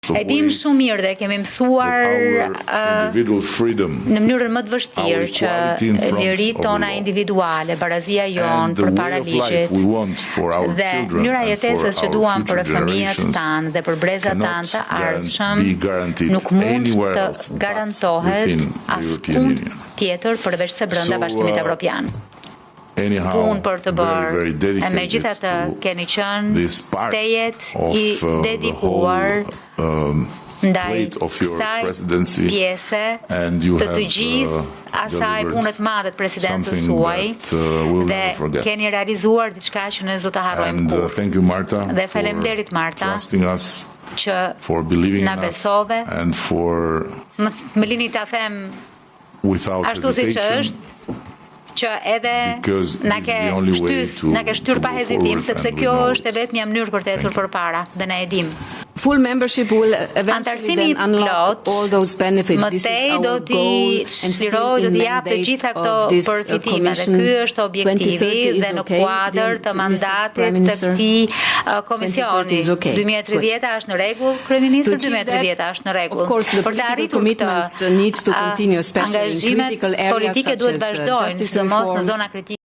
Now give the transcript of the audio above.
E dim shumë mirë dhe kemi mësuar në mënyrën më të vështirë që liritë tona individuale, barazia jonë përpara ligjit dhe mënyra jetesës që duam për fëmijët tanë dhe për brezat tanë të ardhshëm nuk mund të garantohet askund tjetër përveç se brenda Bashkimit Evropian. Punë për të bërë, e megjithatë keni qenë tejet i dedikuar ndaj kësaj pjese të gjithë asaj punët madhe të presidencës suaj dhe keni realizuar diçka që ne s'do ta harrojmë kurrë. Dhe faleminderit Marta që na besove, më lini ta them ashtu siç është, që edhe na ke shtyr pa hezitim, sepse kjo është e vetmja mënyrë për të ecur përpara dhe ne e dim. Full membership will eventually then unlock all those benefits. This is our goal and do të jap të gjitha këto përfitime dhe ky është objektivi dhe në kuadër të mandatit të këtij komisioni. 2030 është në rregull, kryeministri, 2030 është në rregull. Për të arritur këtë, angazhimet politike duhet vazhdojnë, sidomos në zona kritike.